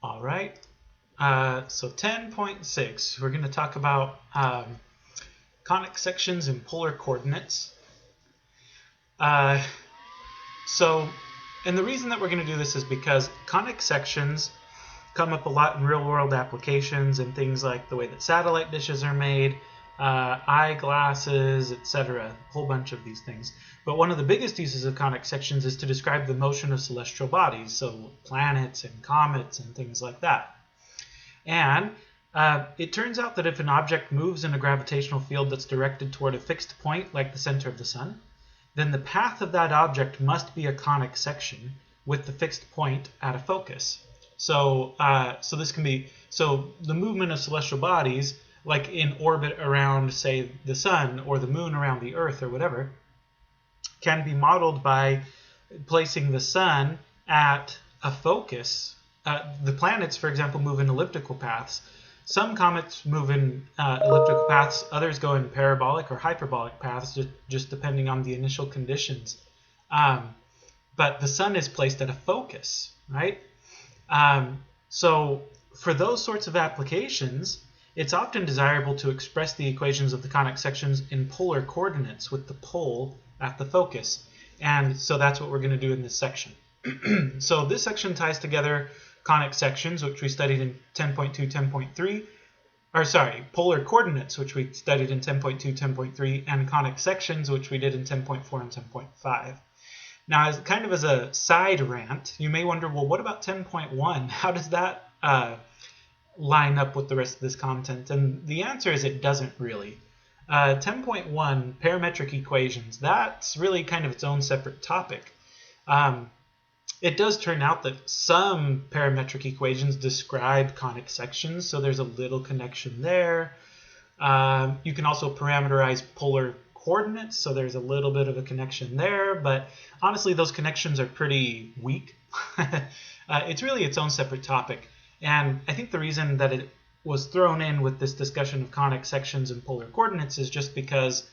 All right. So 10.6, we're going to talk about conic sections and polar coordinates. And the reason that we're going to do this is because conic sections come up a lot in real-world applications and things like the way that satellite dishes are made, eyeglasses, etc. A whole bunch of these things. But one of the biggest uses of conic sections is to describe the motion of celestial bodies, so planets and comets and things like that. And it turns out that if an object moves in a gravitational field that's directed toward a fixed point, like the center of the sun, then the path of that object must be a conic section with the fixed point at a focus. So this can be, the movement of celestial bodies, like in orbit around, say, the sun or the moon around the earth or whatever, can be modeled by placing the sun at a focus. The planets, for example, move in elliptical paths. Some comets move in elliptical paths, others go in parabolic or hyperbolic paths, just depending on the initial conditions. But the sun is placed at a focus, right? So for those sorts of applications, it's often desirable to express the equations of the conic sections in polar coordinates with the pole at the focus. And so that's what we're going to do in this section. So this section ties together conic sections, which we studied in 10.2, 10.3, or sorry, polar coordinates, which we studied in 10.2, 10.3, and conic sections, which we did in 10.4 and 10.5. Now, as kind of as a side rant, you may wonder, well, what about 10.1? How does that line up with the rest of this content? And the answer is it doesn't really. 10.1, parametric equations, that's really kind of its own separate topic. It does turn out that some parametric equations describe conic sections, so there's a little connection there. You can also parameterize polar coordinates, so there's a little bit of a connection there, but honestly those connections are pretty weak. It's really its own separate topic, and I think the reason that it was thrown in with this discussion of conic sections and polar coordinates is just because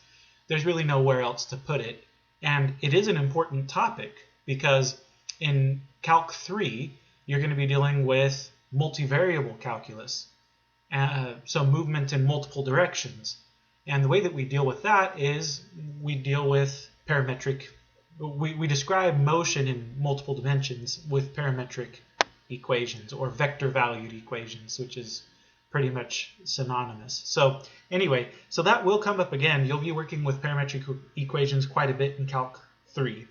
there's really nowhere else to put it, and it is an important topic because in Calc 3 you're going to be dealing with multivariable calculus, so movement in multiple directions. And the way that we deal with that is we deal with parametric, we describe motion in multiple dimensions with parametric equations or vector valued equations, which is pretty much synonymous. So anyway, so that will come up again. You'll be working with parametric equations quite a bit in Calc 3.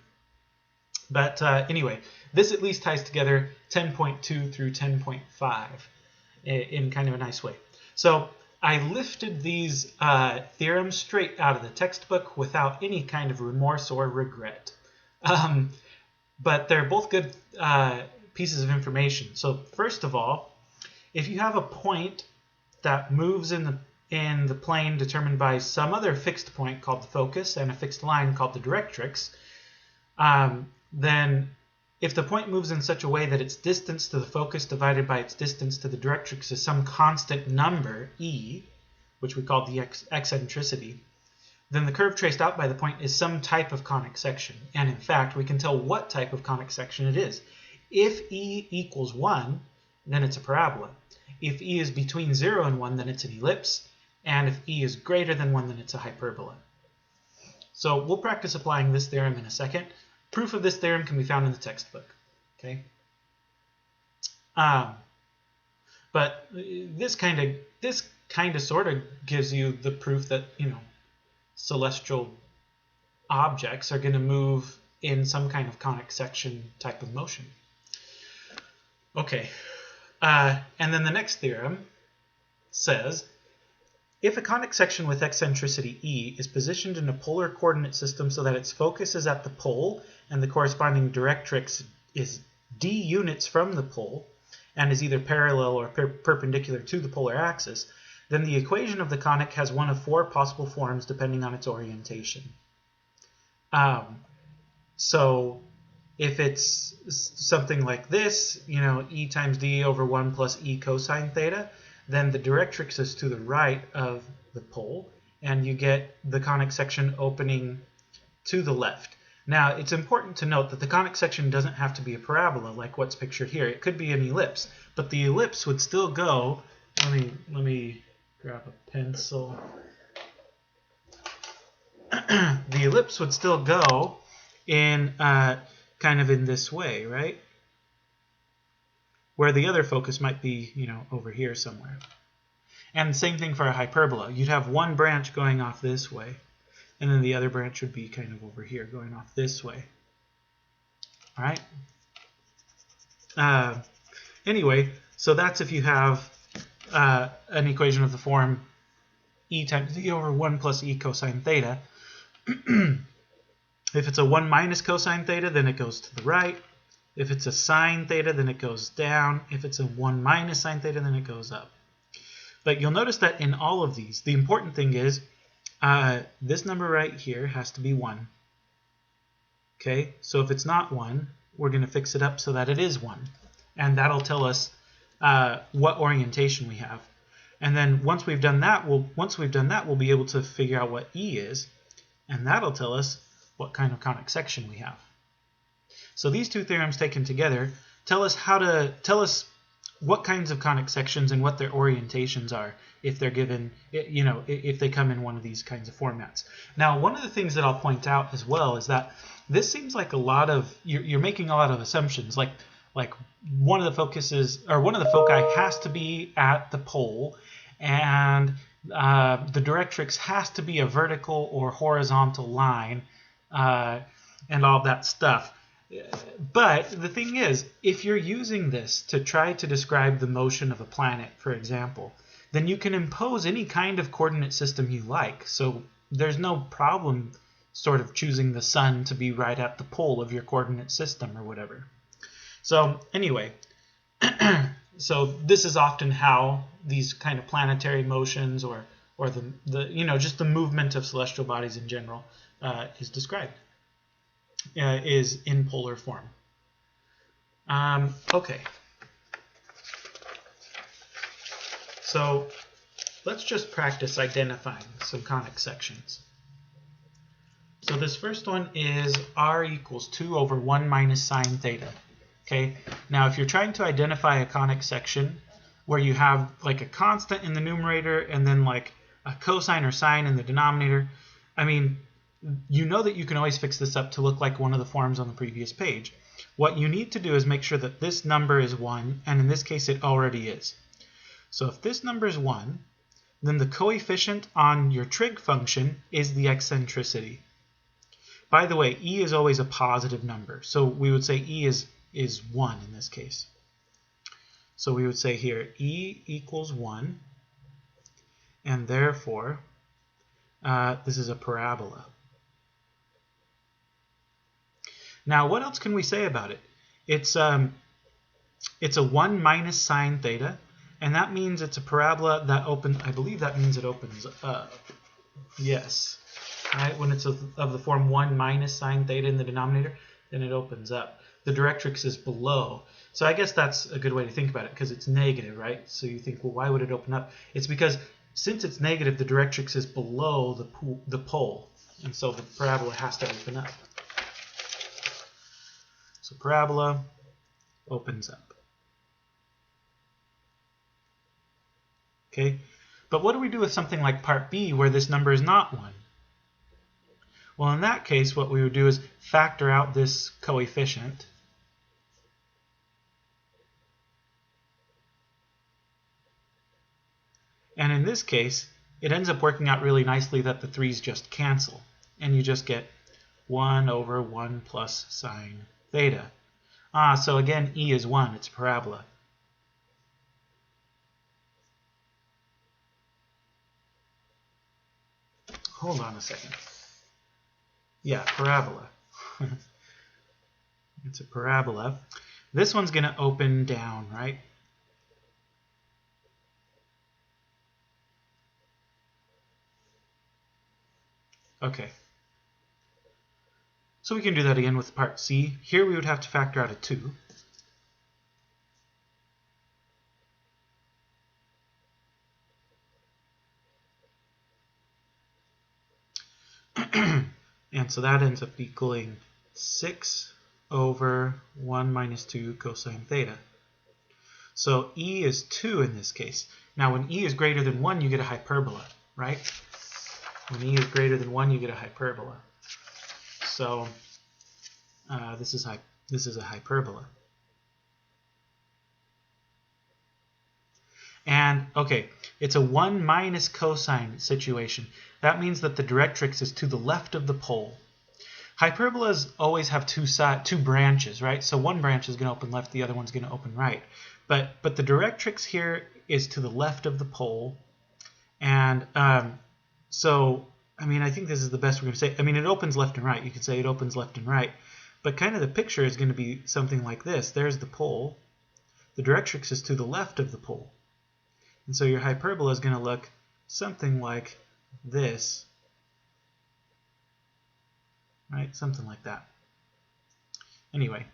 But anyway, this at least ties together 10.2 through 10.5 in kind of a nice way. So I lifted these theorems straight out of the textbook without any kind of remorse or regret. But they're both good pieces of information. So first of all, if you have a point that moves in the plane determined by some other fixed point called the focus and a fixed line called the directrix, then if the point moves in such a way that its distance to the focus divided by its distance to the directrix is some constant number, e, which we call the eccentricity, then the curve traced out by the point is some type of conic section. And in fact, we can tell what type of conic section it is. If e equals 1, then it's a parabola. If e is between 0 and 1, then it's an ellipse. And if e is greater than 1, then it's a hyperbola. So we'll practice applying this theorem in a second. Proof of this theorem can be found in the textbook. Okay. But this kind of sort of gives you the proof that, celestial objects are going to move in some kind of conic section type of motion. Okay. And then the next theorem says, if a conic section with eccentricity e is positioned in a polar coordinate system so that its focus is at the pole and the corresponding directrix is d units from the pole and is either parallel or perpendicular to the polar axis, then the equation of the conic has one of 4 possible forms depending on its orientation. So if it's something like this, e times d over 1 plus e cosine theta, then the directrix is to the right of the pole, and you get the conic section opening to the left. Now, it's important to note that the conic section doesn't have to be a parabola like what's pictured here. It could be an ellipse, but the ellipse would still go. Let me grab a pencil. The ellipse would still go in kind of in this way, right? Where the other focus might be, over here somewhere. And the same thing for a hyperbola. You'd have one branch going off this way, and then the other branch would be kind of over here, going off this way. All right? Anyway, so that's if you have an equation of the form e times e over 1 plus e cosine theta. If it's a 1 minus cosine theta, then it goes to the right. If it's a sine theta, then it goes down. If it's a 1 minus sine theta, then it goes up. But you'll notice that in all of these, the important thing is this number right here has to be 1. Okay, so if it's not 1, we're going to fix it up so that it is 1. And that'll tell us what orientation we have. And then once we've done that, we'll be able to figure out what E is. And that'll tell us what kind of conic section we have. So these two theorems taken together tell us what kinds of conic sections and what their orientations are if they're given, if they come in one of these kinds of formats. Now, one of the things that I'll point out as well is that this seems like a lot of, you're making a lot of assumptions, like one of the focuses, or one of the foci has to be at the pole, and the directrix has to be a vertical or horizontal line, and all that stuff. But the thing is, if you're using this to try to describe the motion of a planet, for example, then you can impose any kind of coordinate system you like. So there's no problem sort of choosing the sun to be right at the pole of your coordinate system or whatever. So anyway, so this is often how these kind of planetary motions or the just the movement of celestial bodies in general is described. Is in polar form. Okay. So let's just practice identifying some conic sections. So this first one is r equals 2 over 1 minus sine theta. Okay. Now if you're trying to identify a conic section where you have like a constant in the numerator and then like a cosine or sine in the denominator, I mean, you know that you can always fix this up to look like one of the forms on the previous page. What you need to do is make sure that this number is 1, and in this case it already is. So if this number is 1, then the coefficient on your trig function is the eccentricity. By the way, e is always a positive number, so we would say e is 1 in this case. So we would say here e equals 1, and therefore this is a parabola. Now, what else can we say about it? It's a 1 minus sine theta, and that means it's a parabola that opens. I believe that means it opens up. Yes, right. When it's of the form 1 minus sine theta in the denominator, then it opens up. The directrix is below, so I guess that's a good way to think about it because it's negative, right? So you think, well, why would it open up? It's because since it's negative, the directrix is below the pole, and so the parabola has to open up. So parabola opens up. Okay, but what do we do with something like part B where this number is not 1? Well, in that case, what we would do is factor out this coefficient. And in this case, it ends up working out really nicely that the 3's just cancel. And you just get 1 over 1 plus sine theta. So again, E is 1. It's a parabola. Hold on a second. Yeah, parabola. It's a parabola. This one's going to open down, right? Okay. So we can do that again with part C. Here we would have to factor out a 2. And so that ends up equaling 6 over 1 minus 2 cosine theta. So e is 2 in this case. Now when e is greater than 1, you get a hyperbola, right? When e is greater than 1, you get a hyperbola. So this is a hyperbola. And, okay, it's a 1 minus cosine situation. That means that the directrix is to the left of the pole. Hyperbolas always have two branches, right? So one branch is going to open left, the other one's going to open right. But the directrix here is to the left of the pole. And so, I mean, I think this is the best we're going to say. I mean, it opens left and right. You could say it opens left and right. But kind of the picture is going to be something like this. There's the pole. The directrix is to the left of the pole. And so your hyperbola is going to look something like this. Right? Something like that. Anyway.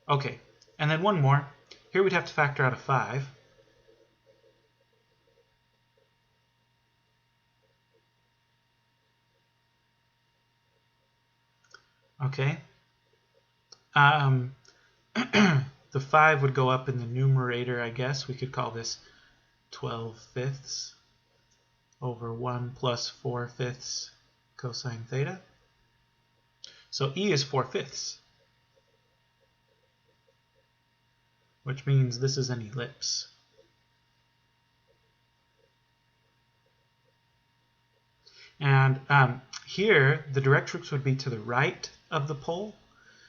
Okay. And then one more. Here we'd have to factor out a 5. Okay. The 5 would go up in the numerator, I guess. We could call this 12/5 over 1 plus 4/5 cosine theta. So e is 4/5, which means this is an ellipse. And here, the directrix would be to the right of the pole.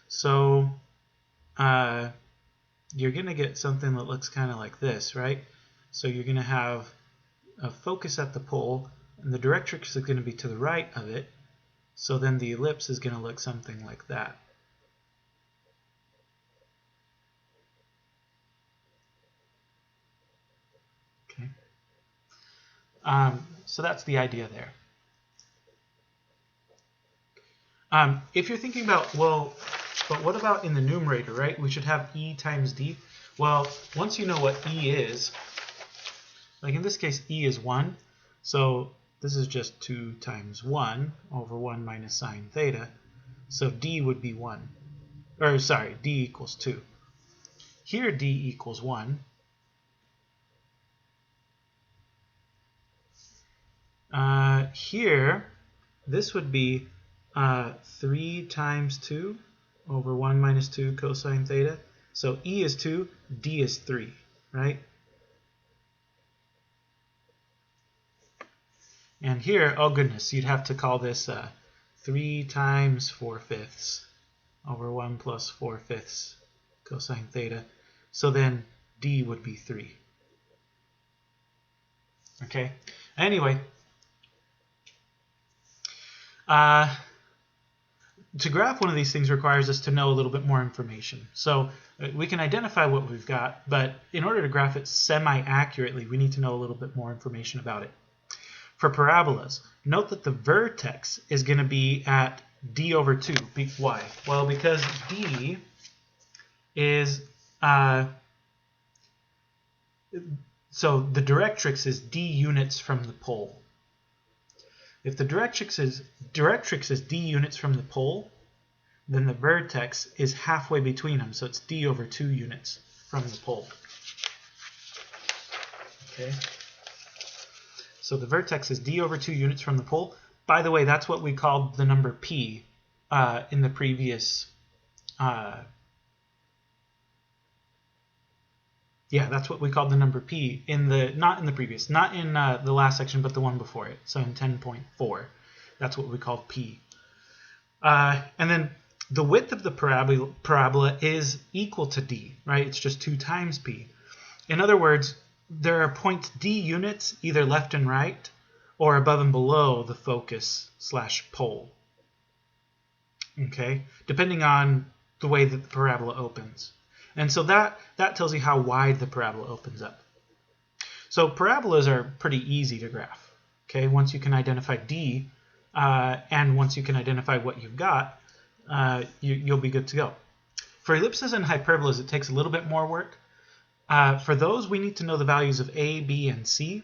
So you're going to get something that looks kind of like this, right? So you're going to have a focus at the pole, and the directrix is going to be to the right of it. So then the ellipse is going to look something like that. Okay. So that's the idea there. If you're thinking about, well, but what about in the numerator, right? We should have e times d. Well, once you know what e is, like in this case, e is 1. So this is just 2 times 1 over 1 minus sine theta. So d would be 1. Or sorry, d equals 2. Here d equals 1. Here, this would be 3 times 2 over 1 minus 2 cosine theta. So e is 2, d is 3, right? And here, oh goodness, you'd have to call this 3 times 4/5 over 1 plus 4/5 cosine theta. So then d would be 3. Okay, anyway. To graph one of these things requires us to know a little bit more information. So we can identify what we've got, but in order to graph it semi-accurately, we need to know a little bit more information about it. For parabolas, note that the vertex is going to be at d over 2. Why? Well, because d is, so the directrix is d units from the pole. If the directrix is d units from the pole, then the vertex is halfway between them, so it's d over 2 units from the pole. Okay. So the vertex is d over 2 units from the pole. By the way, that's what we called the number p in the previous. Yeah, that's what we called the number p in the not in the last section, but the one before it. So in 10.4, that's what we called p. And then the width of the parabola is equal to d, right? It's just 2 times p. In other words, there are points d units either left and right or above and below the focus / pole. Okay, depending on the way that the parabola opens. And so that tells you how wide the parabola opens up. So parabolas are pretty easy to graph. Okay, once you can identify d, and once you can identify what you've got, you'll be good to go. For ellipses and hyperbolas, it takes a little bit more work. For those, we need to know the values of a, b, and c.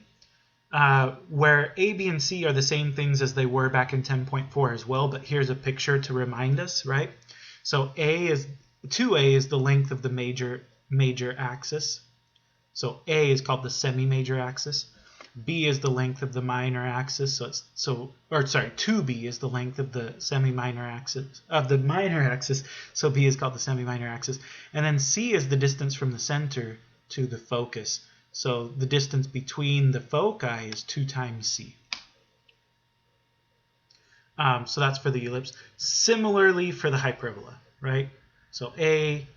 where A, B, and C are the same things as they were back in 10.4 as well, but here's a picture to remind us, right? So 2A is the length of the major axis. So A is called the semi-major axis. B is the length of the minor axis. 2B is the length of the semi-minor axis of the minor axis. So B is called the semi-minor axis. And then C is the distance from the center to the focus. So the distance between the foci is 2 times C. So that's for the ellipse. Similarly for the hyperbola, right? So A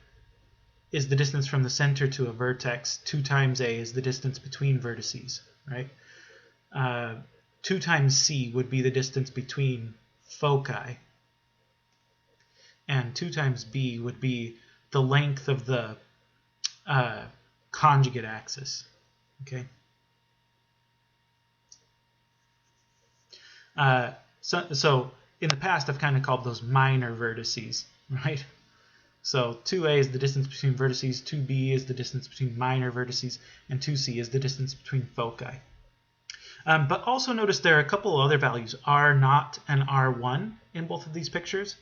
is the distance from the center to a vertex. 2 times A is the distance between vertices, right? 2 times C would be the distance between foci. And 2 times B would be the length of the conjugate axis, okay? So in the past, I've kind of called those minor vertices, right? So 2A is the distance between vertices, 2B is the distance between minor vertices, and 2C is the distance between foci. But also notice there are a couple other values, R0 and R1 in both of these pictures.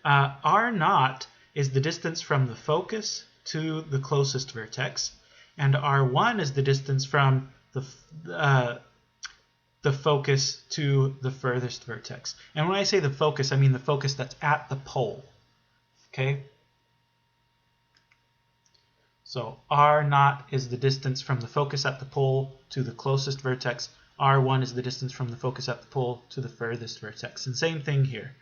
R0 is the distance from the focus to the closest vertex, and R1 is the distance from the focus to the furthest vertex. And when I say the focus, I mean the focus that's at the pole, okay? So R0 is the distance from the focus at the pole to the closest vertex. R1 is the distance from the focus at the pole to the furthest vertex. And same thing here.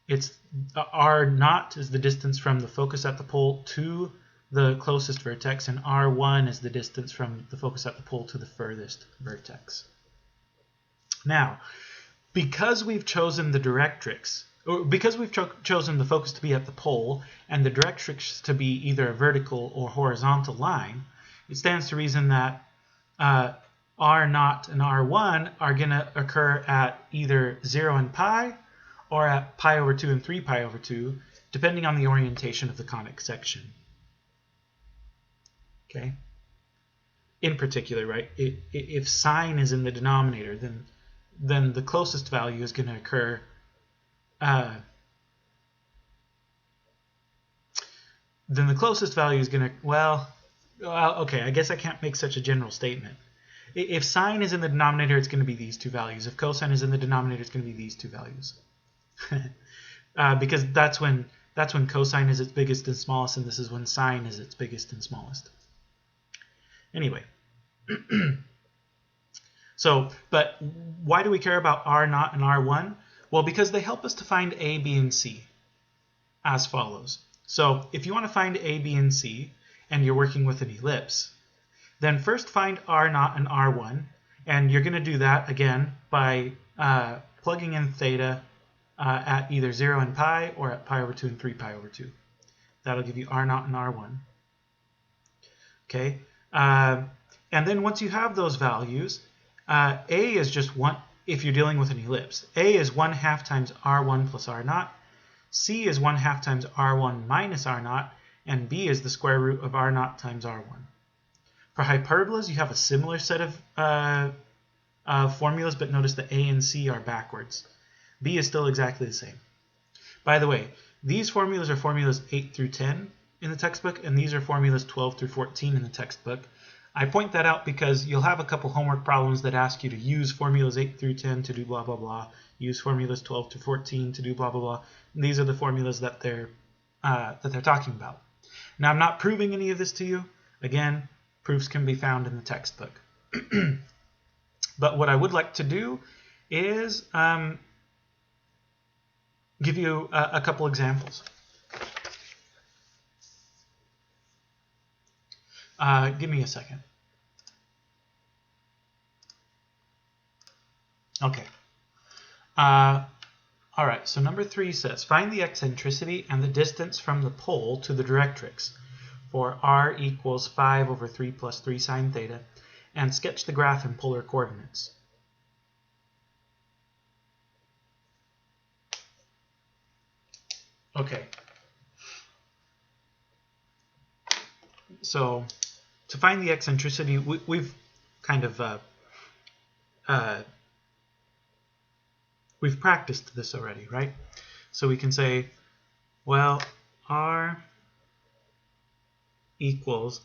It's R0 is the distance from the focus at the pole to the closest vertex, and R1 is the distance from the focus at the pole to the furthest vertex. Now, because we've chosen the directrix, or because we've chosen the focus to be at the pole and the directrix to be either a vertical or horizontal line, it stands to reason that R0 and R1 are going to occur at either 0 and pi, or at pi over 2 and 3 pi over 2, depending on the orientation of the conic section. Okay? In particular, right, if sine is in the denominator, then the closest value is going to occur okay, I guess I can't make such a general statement. If sine is in the denominator, it's going to be these two values. If cosine is in the denominator, it's going to be these two values. Because that's when cosine is its biggest and smallest, and this is when sine is its biggest and smallest. Anyway, but why do we care about R0 and R1? Well, because they help us to find A, B, and C as follows. So if you want to find A, B, and C, and you're working with an ellipse, then first find R0 and R1, and you're going to do that, again, by plugging in theta at either 0 and pi, or at pi over 2 and 3 pi over 2. That'll give you R0 and R1. Okay? And then once you have those values, A is just 1, if you're dealing with an ellipse. A is 1/2 times R1 plus R0. C is 1/2 times R1 minus R0. And B is the square root of R0 times R1. For hyperbolas, you have a similar set of formulas, but notice that A and C are backwards. B is still exactly the same. By the way, these formulas are formulas 8 through 10 in the textbook, and these are formulas 12 through 14 in the textbook. I point that out because you'll have a couple homework problems that ask you to use formulas 8 through 10 to do blah, blah, blah. Use formulas 12 to 14 to do blah, blah, blah. And these are the formulas that they're talking about. Now, I'm not proving any of this to you. Again, proofs can be found in the textbook. But what I would like to do is give you a couple examples. Give me a second. Okay. All right, so number 3 says, find the eccentricity and the distance from the pole to the directrix for r equals 5 over 3 plus 3 sine theta, and sketch the graph in polar coordinates. Okay. So to find the eccentricity, we've kind of we've practiced this already, right? So we can say, well, r equals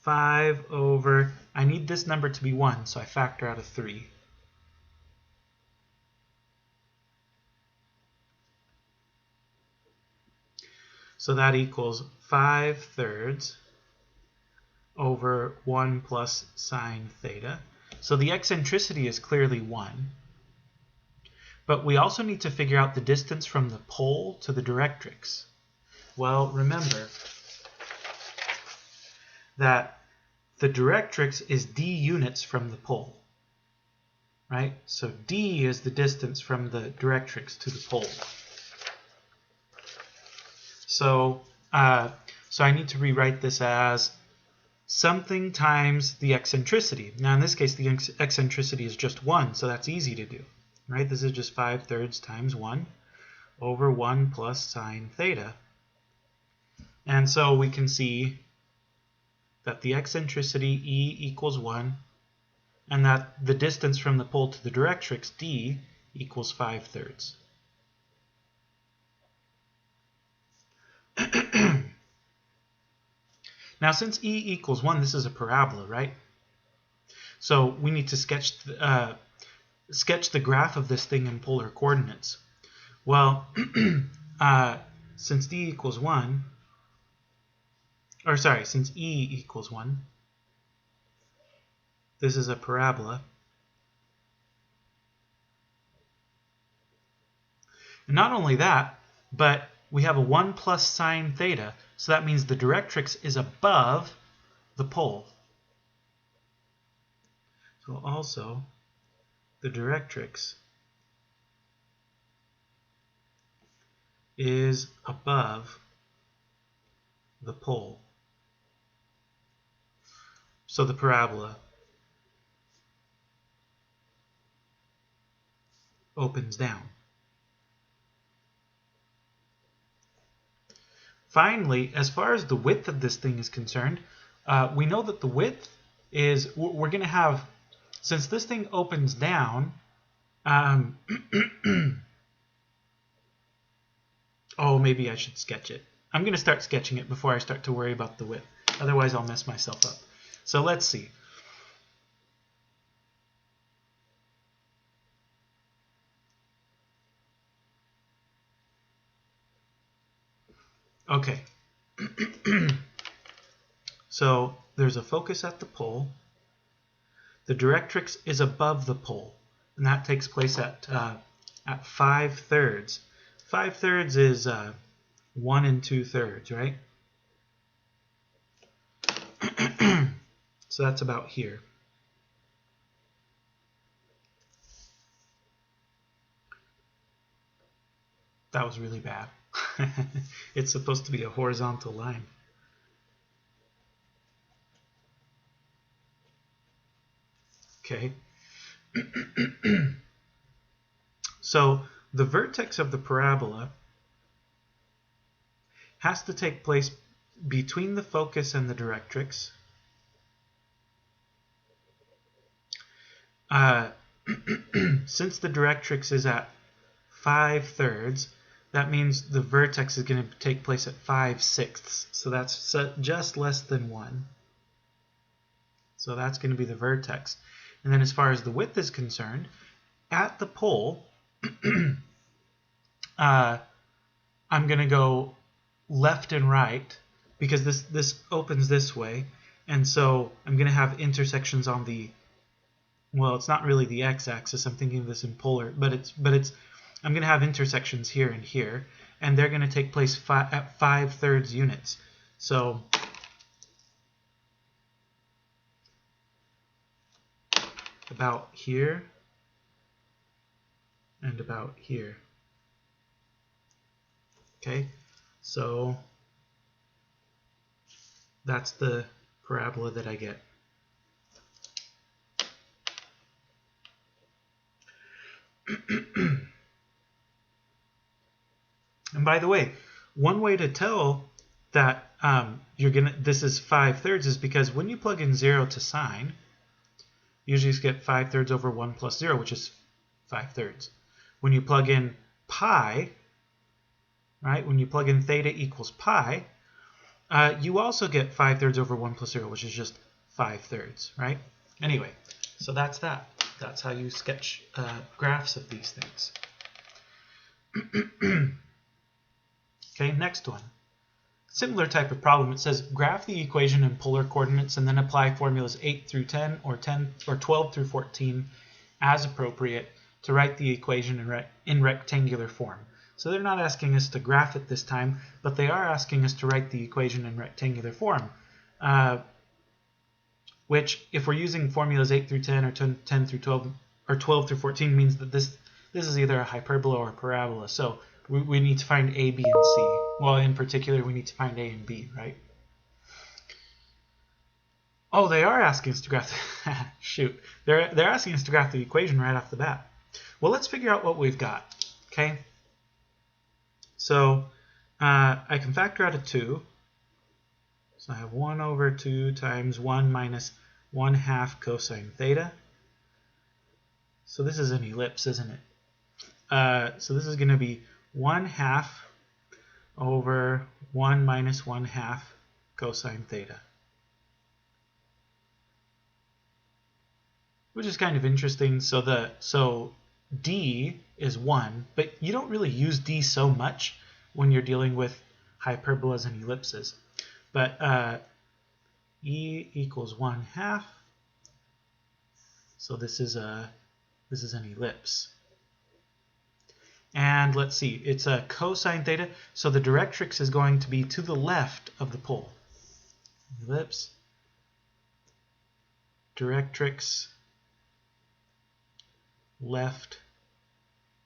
5 over, I need this number to be 1, so I factor out a 3. So that equals 5/3 over 1 plus sine theta. So the eccentricity is clearly 1. But we also need to figure out the distance from the pole to the directrix. Well, remember that the directrix is d units from the pole, right? So d is the distance from the directrix to the pole. So I need to rewrite this as something times the eccentricity. Now in this case, the eccentricity is just 1, so that's easy to do, right? This is just 5/3 times 1 over 1 plus sine theta. And so we can see that the eccentricity, E equals 1, and that the distance from the pole to the directrix, D, equals 5/3. Now, since E equals 1, this is a parabola, right? So we need to sketch the graph of this thing in polar coordinates. Well, since D equals 1, or sorry, since E equals 1, this is a parabola. And not only that, but we have a 1 plus sine theta, so that means the directrix is above the pole. So also, the directrix is above the pole. So the parabola opens down. Finally, as far as the width of this thing is concerned, we know that the width is, we're going to have, since this thing opens down, oh, maybe I should sketch it. I'm going to start sketching it before I start to worry about the width. Otherwise, I'll mess myself up. So let's see. Okay. So there's a focus at the pole. The directrix is above the pole, and that takes place at 5/3. 5/3 is 1 2/3, right? So that's about here. That was really bad. It's supposed to be a horizontal line. Okay. So the vertex of the parabola has to take place between the focus and the directrix. Since the directrix is at 5/3, that means the vertex is going to take place at 5/6. So that's just less than 1. So that's going to be the vertex. And then as far as the width is concerned, at the pole, I'm going to go left and right because this opens this way. And so I'm going to have intersections on the, well, it's not really the x-axis. I'm thinking of this in polar, but I'm going to have intersections here and here, and they're going to take place at 5/3 units. So about here and about here. Okay, so that's the parabola that I get. And by the way, one way to tell that this is 5/3 is because when you plug in 0 to sine, you usually get 5/3 over 1 plus 0, which is 5/3. When you plug in pi, right, when you plug in theta equals pi, you also get 5/3 over 1 plus 0, which is just 5/3, right? Anyway, so that's that. That's how you sketch graphs of these things. Okay, next one. Similar type of problem. It says graph the equation in polar coordinates and then apply formulas 8 through 10 or 12 through 14 as appropriate to write the equation in rectangular form. So they're not asking us to graph it this time, but they are asking us to write the equation in rectangular form, which, if we're using formulas 8 through 10 or 10 through 12 or 12 through 14, means that this is either a hyperbola or a parabola. So we need to find A, B, and C. Well, in particular, we need to find A and B, right? Oh, they are asking us to graph shoot. They're asking us to graph the equation right off the bat. Well, let's figure out what we've got, okay? So I can factor out a 2. So I have 1 over 2 times 1 minus 1/2 cosine theta. So this is an ellipse, isn't it? So this is going to be 1/2 over 1 minus 1/2 cosine theta. Which is kind of interesting. So d is 1, but you don't really use d so much when you're dealing with hyperbolas and ellipses. But e equals 1/2. So this is an ellipse. And let's see, it's a cosine theta, so the directrix is going to be to the left of the pole. Ellipse, directrix, left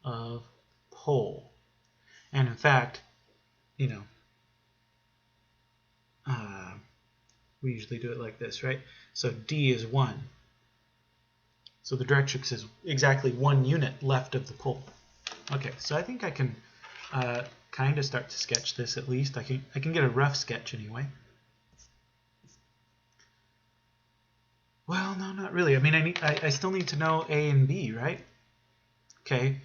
of pole. And in fact, you know, we usually do it like this, right? So d is 1. So the directrix is exactly 1 unit left of the pole. Okay, so I think I can kind of start to sketch this at least. I can get a rough sketch anyway. Well, no, not really. I mean, I still need to know A and B, right? Okay.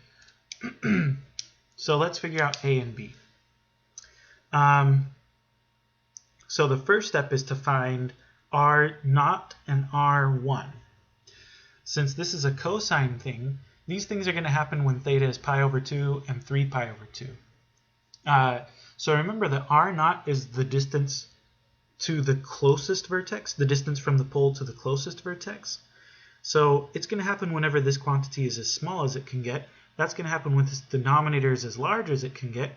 So let's figure out A and B. So the first step is to find R0 and R1. Since this is a cosine thing, these things are going to happen when theta is pi over 2 and 3 pi over 2. So remember that R0 is the distance to the closest vertex, the distance from the pole to the closest vertex. So it's going to happen whenever this quantity is as small as it can get. That's going to happen when this denominator is as large as it can get.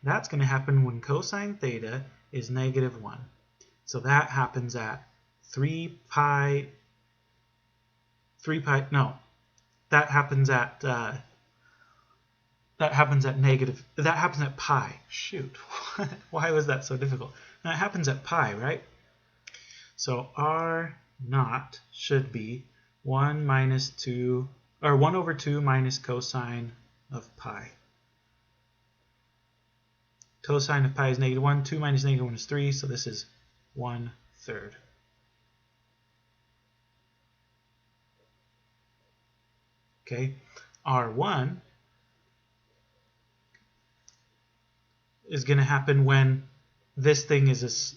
That's going to happen when cosine theta is -1. So that happens at 3 pi, no, that happens at pi. Shoot, why was that so difficult? That happens at pi, right? So R0 should be 1 over 2 minus cosine of pi. Cosine of pi is -1. 2 minus -1 is 3, so this is 1/3. Okay, R1 is going to happen when this thing is as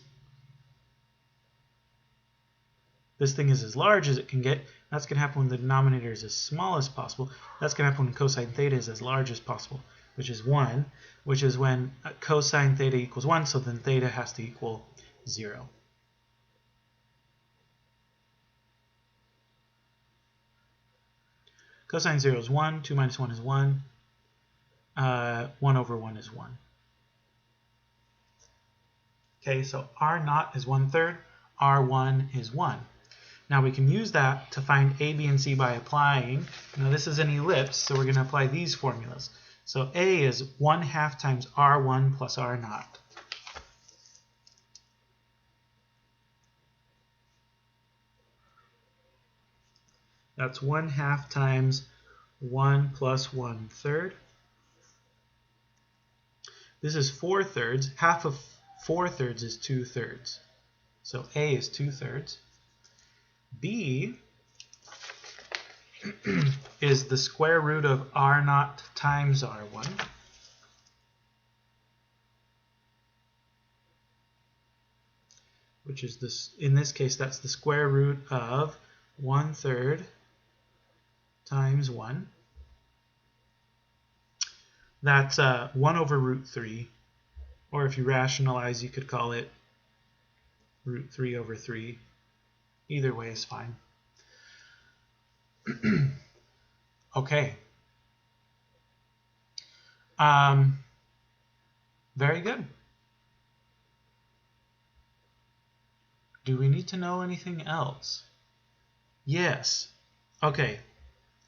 large as it can get. That's going to happen when the denominator is as small as possible. That's going to happen when cosine theta is as large as possible, which is 1, which is when cosine theta equals 1, so then theta has to equal 0. Cosine 0 is 1, 2 minus 1 is 1, 1 over 1 is 1. Okay, so R0 is 1/3, R1 is 1. Now we can use that to find A, B, and C by applying. Now this is an ellipse, so we're going to apply these formulas. So A is 1/2 times R1 plus R0. That's 1/2 times 1 plus 1/3. This is 4/3. Half of 4/3 is 2/3. So A is 2/3. B is the square root of r0 times r1. Which is this, in this case, that's the square root of 1/3 times 1. That's 1 over root 3. Or if you rationalize, you could call it root 3 over 3. Either way is fine. Okay. Very good. Do we need to know anything else? Yes. Okay.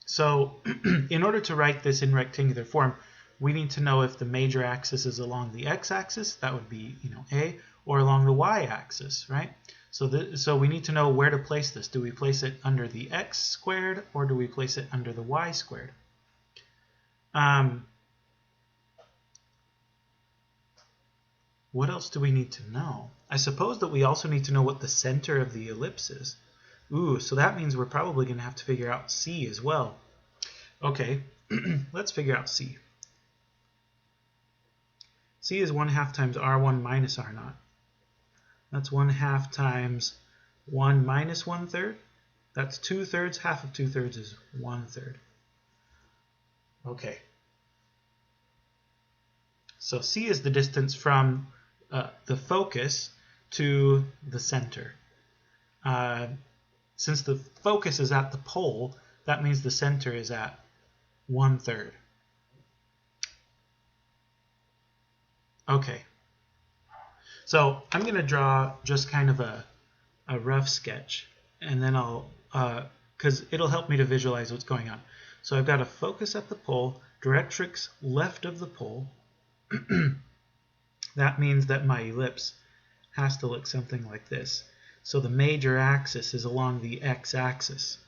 So in order to write this in rectangular form, we need to know if the major axis is along the x-axis, that would be, A, or along the y-axis, right? So we need to know where to place this. Do we place it under the x squared, or do we place it under the y squared? What else do we need to know? I suppose that we also need to know what the center of the ellipse is. Ooh, so that means we're probably going to have to figure out C as well. Okay, let's figure out C. C is 1/2 times r1 minus r0. That's 1/2 times 1 minus 1/3. That's 2/3. Half of 2/3 is 1/3. Okay. So C is the distance from the focus to the center. Since the focus is at the pole, that means the center is at 1/3. Okay. So I'm going to draw just kind of a rough sketch, and then I'll, because it'll help me to visualize what's going on. So I've got a focus at the pole, directrix left of the pole. That means that my ellipse has to look something like this. So the major axis is along the x-axis,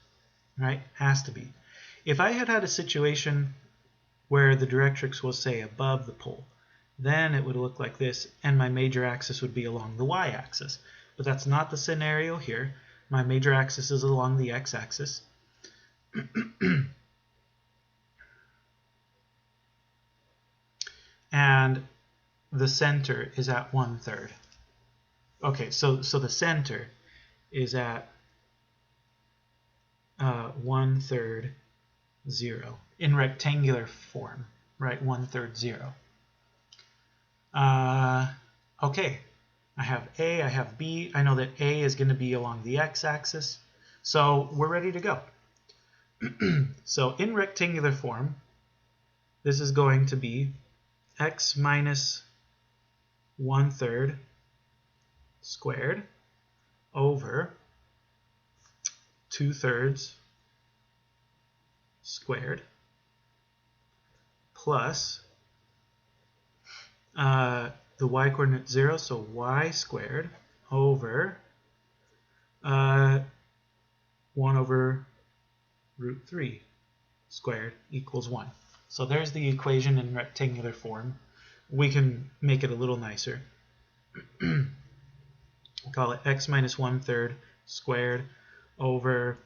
right? Has to be. If I had a situation where the directrix was, say, above the pole, then it would look like this, and my major axis would be along the y-axis. But that's not the scenario here. My major axis is along the x-axis. And the center is at 1/3. Okay, so the center is at 1/3, 0 in rectangular form, right? 1/3, 0. Okay, I have A, I have B. I know that A is going to be along the x-axis, so we're ready to go. So in rectangular form, this is going to be x minus 1/3 squared over 2/3 squared plus the y coordinate 0, so y squared over 1 over root 3 squared equals 1. So there's the equation in rectangular form. We can make it a little nicer. We'll call it x minus 1/3 squared over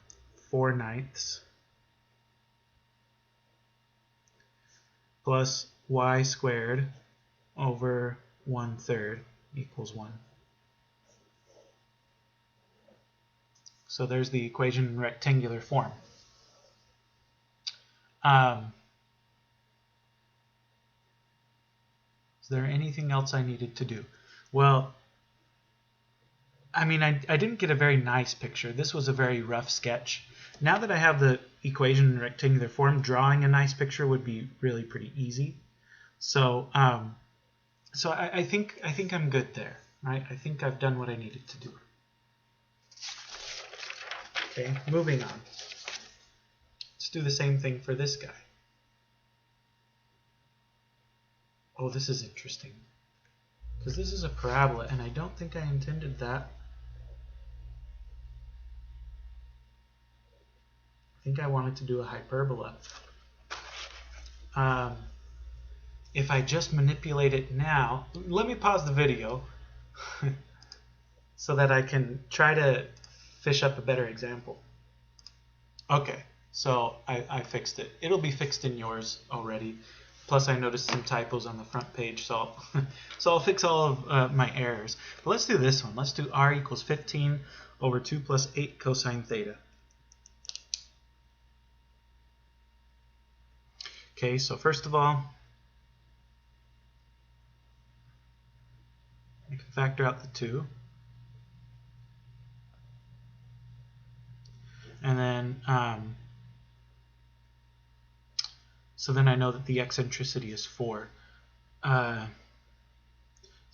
4/9 plus y squared over 1/3 equals 1. So there's the equation in rectangular form. Is there anything else I needed to do? Well, I mean, I didn't get a very nice picture. This was a very rough sketch. Now that I have the equation in rectangular form, drawing a nice picture would be really pretty easy. So, I think I'm good there, right? I think I've done what I needed to do. Okay, moving on. Let's do the same thing for this guy. Oh, this is interesting, because this is a parabola, and I don't think I intended that. I think I wanted to do a hyperbola. If I just manipulate it now, let me pause the video so that I can try to fish up a better example. Okay, So I fixed it. It'll be fixed in yours already. Plus I noticed some typos on the front page, so I'll fix all of my errors. But let's do this one. Let's do r equals 15 over 2 plus 8 cosine theta. Okay, so first of all, I can factor out the 2. And then, so then I know that the eccentricity is 4. So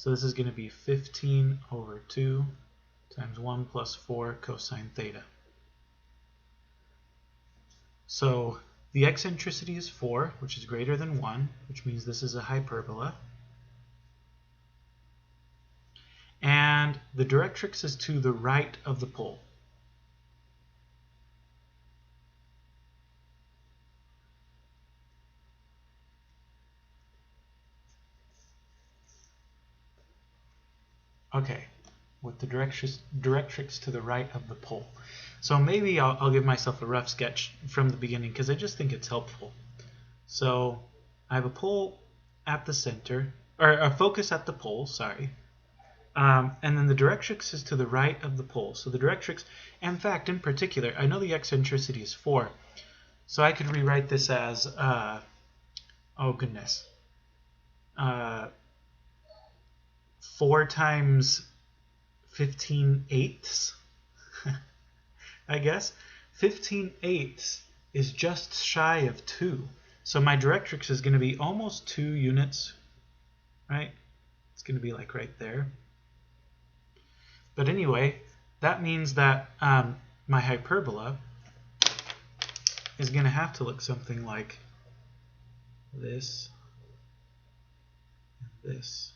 this is going to be 15 over 2 times 1 plus 4 cosine theta. So the eccentricity is 4, which is greater than 1, which means this is a hyperbola. And the directrix is to the right of the pole. Okay, with the directrix to the right of the pole. So maybe I'll give myself a rough sketch from the beginning because I just think it's helpful. So I have a pole at the center, or a focus at the pole, sorry. And then the directrix is to the right of the pole. So the directrix, in fact, in particular, I know the eccentricity is 4. So I could rewrite this as, oh goodness, 4 times 15/8, I guess. 15/8 is just shy of 2. So my directrix is going to be almost 2 units, right? It's going to be like right there. But anyway, that means that my hyperbola is going to have to look something like this and this.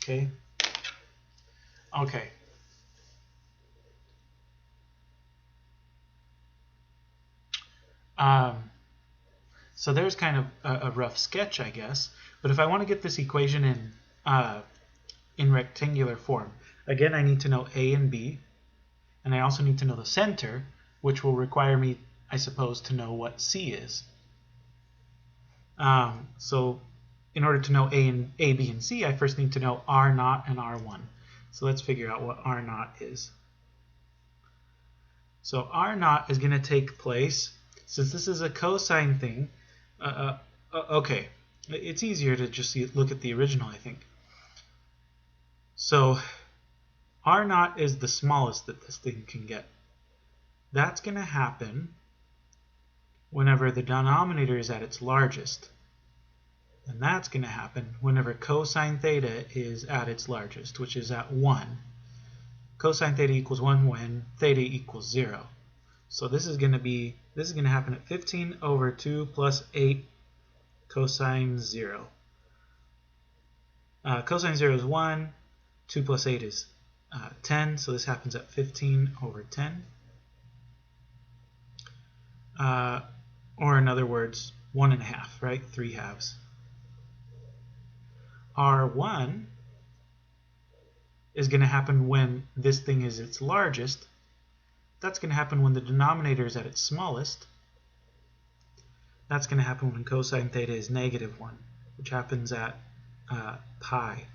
Okay. Okay. So there's kind of a rough sketch, I guess. But if I want to get this equation in rectangular form, again, I need to know A and B, and I also need to know the center, which will require me, I suppose, to know what C is. So in order to know A, B, and C, I first need to know R0 and R1. So let's figure out what R0 is. So R0 is going to take place, since this is a cosine thing, okay, it's easier to just look at the original, I think. So R0 is the smallest that this thing can get. That's going to happen whenever the denominator is at its largest. And that's going to happen whenever cosine theta is at its largest, which is at 1. Cosine theta equals 1 when theta equals 0. So this is going to happen at 15 over 2 plus 8 cosine 0. Cosine 0 is 1. 2 plus 8 is 10. So this happens at 15 over 10. Or in other words, 1.5, right? 3 halves. R1 is going to happen when this thing is its largest. That's going to happen when the denominator is at its smallest. That's going to happen when cosine theta is -1, which happens at pi.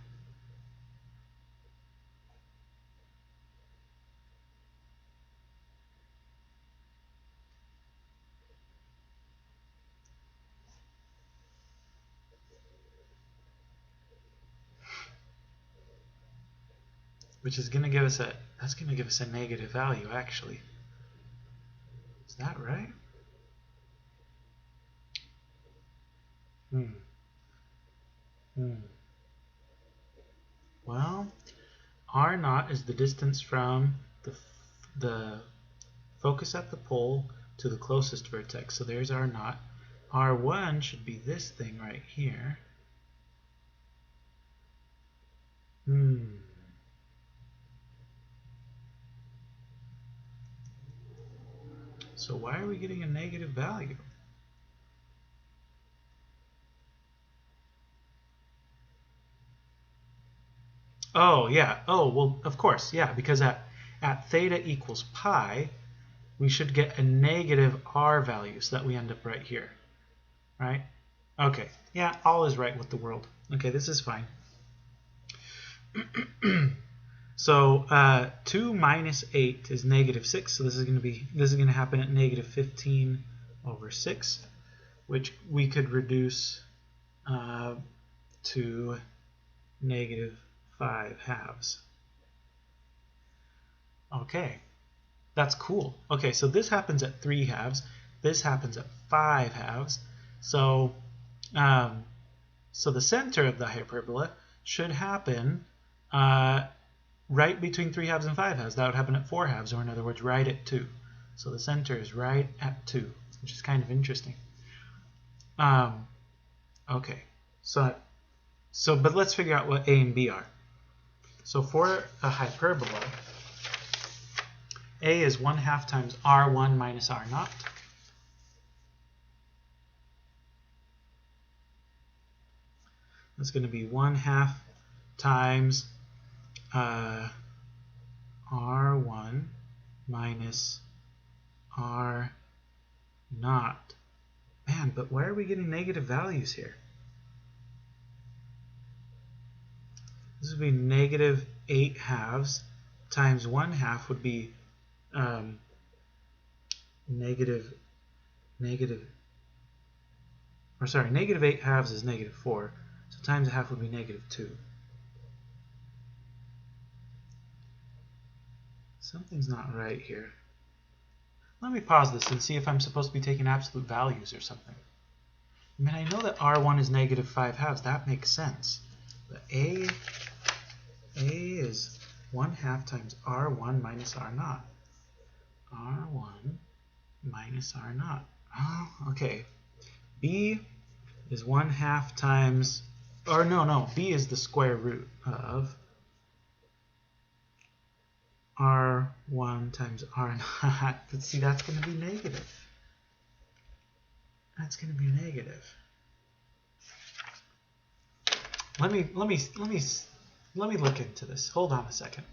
Which is going to give us a negative value, actually. Is that right? Well, R0 is the distance from the focus at the pole to the closest vertex. So there's R0. R1 should be this thing right here. So why are we getting a negative value? Oh, yeah. Oh, well, of course, yeah, because at theta equals pi, we should get a negative r value so that we end up right here, right? Okay, yeah, all is right with the world. Okay, this is fine. So 2 minus 8 is negative 6, so this is going to happen at negative 15 over 6, which we could reduce to negative 5 halves. Okay, that's cool. Okay, so this happens at 3 halves. This happens at 5 halves. So, so the center of the hyperbola should happen right between 3 halves and 5 halves. That would happen at 4 halves, or in other words, right at 2. So the center is right at 2, which is kind of interesting. Okay, but let's figure out what A and B are. So for a hyperbola, A is 1/2 times R1 minus R0. That's going to be 1/2 times R1 minus R0. Man, but why are we getting negative values here? This would be negative 8 halves times 1/2 would be negative 8 halves is negative 4. So times 1/2 would be negative 2. Something's not right here. Let me pause this and see if I'm supposed to be taking absolute values or something. I mean, I know that R1 is negative 5 halves. That makes sense. But A is 1/2 times R1 minus R0. R1 minus R0. Oh, okay. B is 1/2 times, or no, B is the square root of R1 times R0. But see, that's going to be negative. That's going to be negative. Let me look into this. Hold on a second.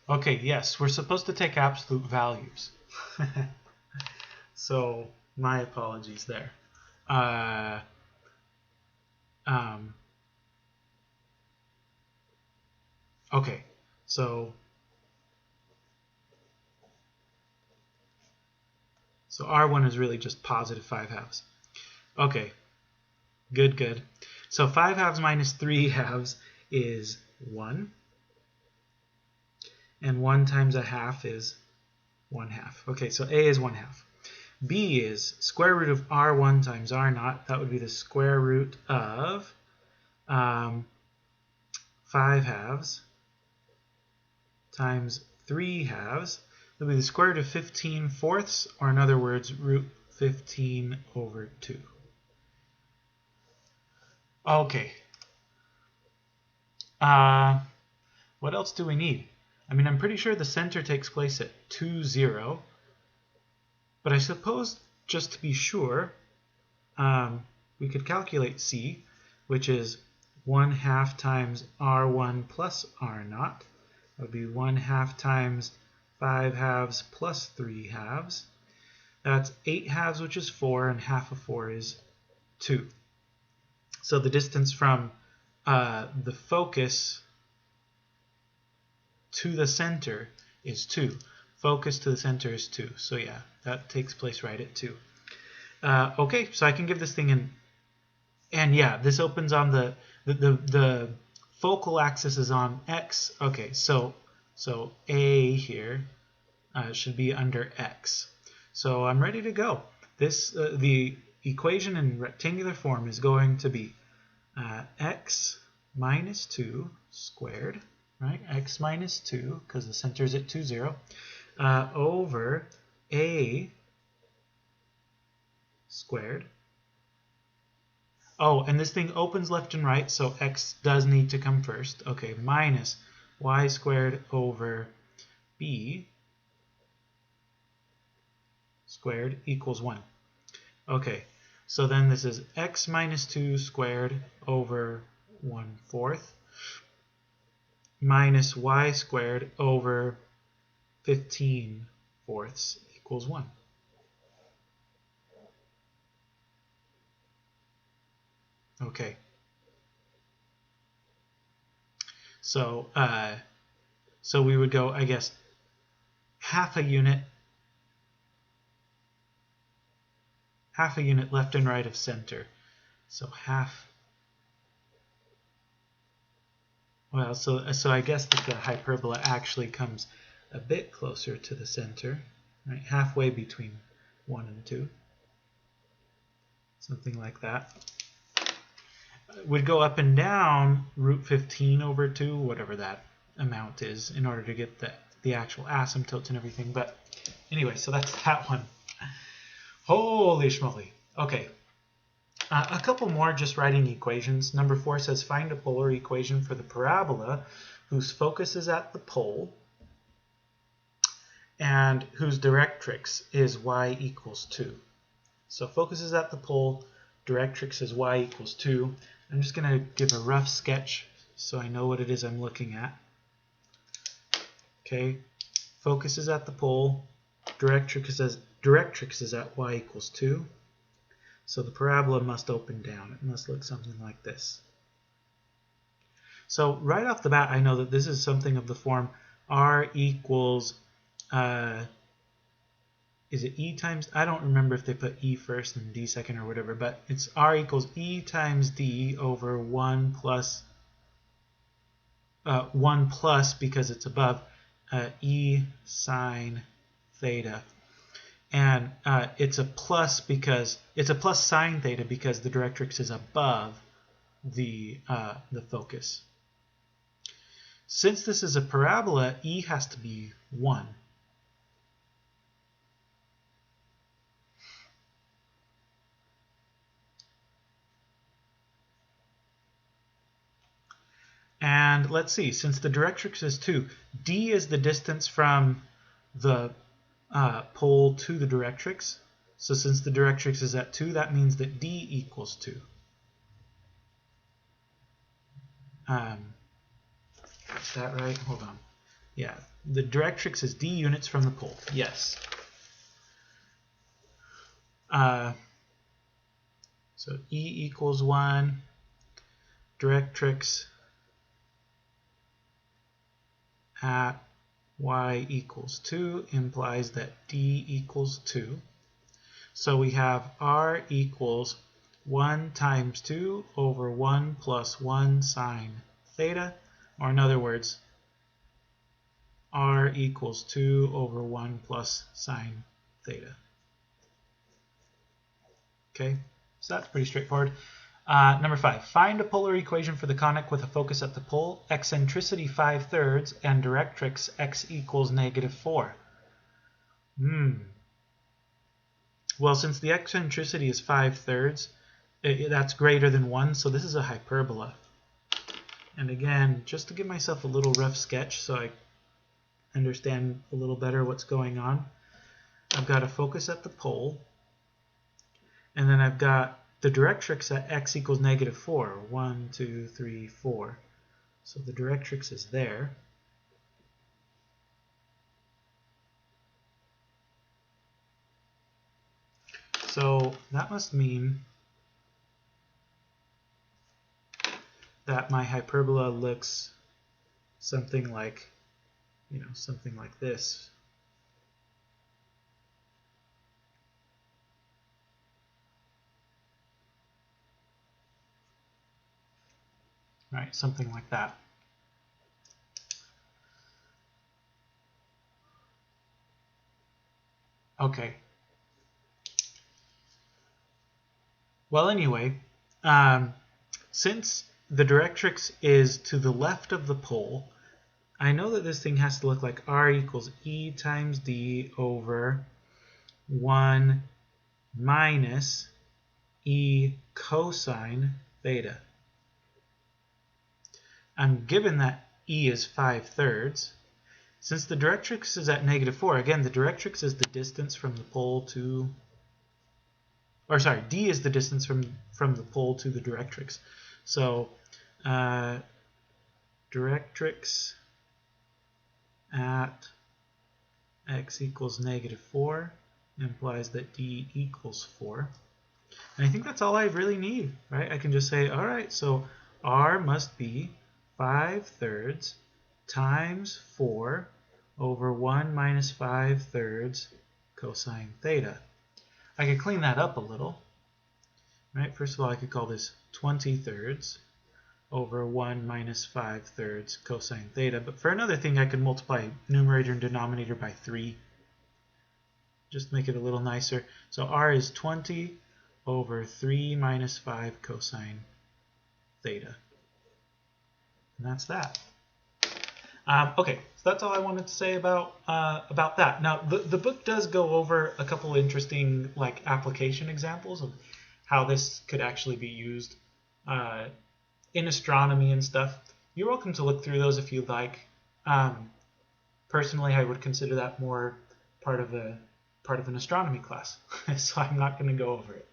Okay, yes, we're supposed to take absolute values. So my apologies there. Okay, so R1 is really just positive 5 halves. Okay, good. So 5 halves minus 3 halves is 1. And 1 times 1/2 is 1/2. Okay, so A is 1/2. B is square root of R1 times R0. That would be the square root of 5 halves times 3 halves. That would be the square root of 15/4, or in other words, root 15 over 2. Okay. What else do we need? I mean, I'm pretty sure the center takes place at 2, 0. But I suppose, just to be sure, we could calculate C, which is 1/2 times R1 plus R0. That would be 1/2 times 5 halves plus 3 halves. That's 8 halves, which is 4, and 1/2 of 4 is 2. So the distance from the focus to the center is 2. Focus to the center is 2. So yeah, that takes place right at 2. Okay, so I can give this thing an... And yeah, this opens on the focal axis is on X. Okay, so A here should be under X. So I'm ready to go. This the equation in rectangular form is going to be X minus 2 squared, right? X minus 2, because the center is at 2, 0, over A squared. Oh, and this thing opens left and right, so X does need to come first. Okay, minus Y squared over B squared equals 1. Okay, so then this is X minus 2 squared over 1/4 minus Y squared over 15 fourths equals 1. Okay. So so we would go, I guess, half a unit left and right of center. So half. Well, so I guess that the hyperbola actually comes a bit closer to the center, right? Halfway between 1 and 2. Something like that. Would go up and down root 15 over 2, whatever that amount is, in order to get the actual asymptotes and everything. But anyway, so that's that one. Holy schmoly. Okay. A couple more just writing equations. Number 4 says find a polar equation for the parabola whose focus is at the pole and whose directrix is y equals 2. So focus is at the pole, directrix is y equals 2. I'm just going to give a rough sketch so I know what it is I'm looking at. Okay, focus is at the pole, directrix is at y equals 2. So the parabola must open down. It must look something like this. So right off the bat, I know that this is something of the form r equals, is it e times, I don't remember if they put e first and d second or whatever, but it's r equals e times d over 1 plus because it's above e sine theta. And it's a plus sine theta because the directrix is above the focus. Since this is a parabola, e has to be 1. And let's see, since the directrix is 2, d is the distance from the pole to the directrix. So since the directrix is at 2, that means that d equals 2. Is that right? Hold on. Yeah, the directrix is d units from the pole. Yes. So e equals 1. Directrix at y equals 2 implies that d equals 2. So we have r equals 1 times 2 over 1 plus 1 sine theta, or in other words, r equals 2 over 1 plus sine theta. Okay, so that's pretty straightforward. Number 5, find a polar equation for the conic with a focus at the pole, eccentricity 5/3, and directrix x equals -4. Well, since the eccentricity is 5/3, that's greater than 1, so this is a hyperbola. And again, just to give myself a little rough sketch so I understand a little better what's going on, I've got a focus at the pole, and then I've got the directrix at x equals -4. 1, 2, 3, 4. So the directrix is there. So that must mean that my hyperbola looks something like, something like this. Right, something like that. Okay. Well, anyway, since the directrix is to the left of the pole, I know that this thing has to look like r equals e times d over 1 minus e cosine theta. I'm given that e is 5/3. Since the directrix is at -4, again, the directrix is the distance from the pole to, or sorry, d is the distance from the pole to the directrix. So directrix at x equals -4 implies that d equals 4. And I think that's all I really need, right? I can just say, all right, so r must be 5/3 times 4 over 1 minus 5/3 cosine theta. I could clean that up a little, right? First of all, I could call this 20/3 over 1 minus 5/3 cosine theta. But for another thing, I could multiply numerator and denominator by 3. Just make it a little nicer. So r is 20 over 3 minus 5 cosine theta. And that's that. Okay, so that's all I wanted to say about that. Now, the book does go over a couple interesting application examples of how this could actually be used in astronomy and stuff. You're welcome to look through those if you like. Personally, I would consider that more part of an astronomy class, so I'm not going to go over it.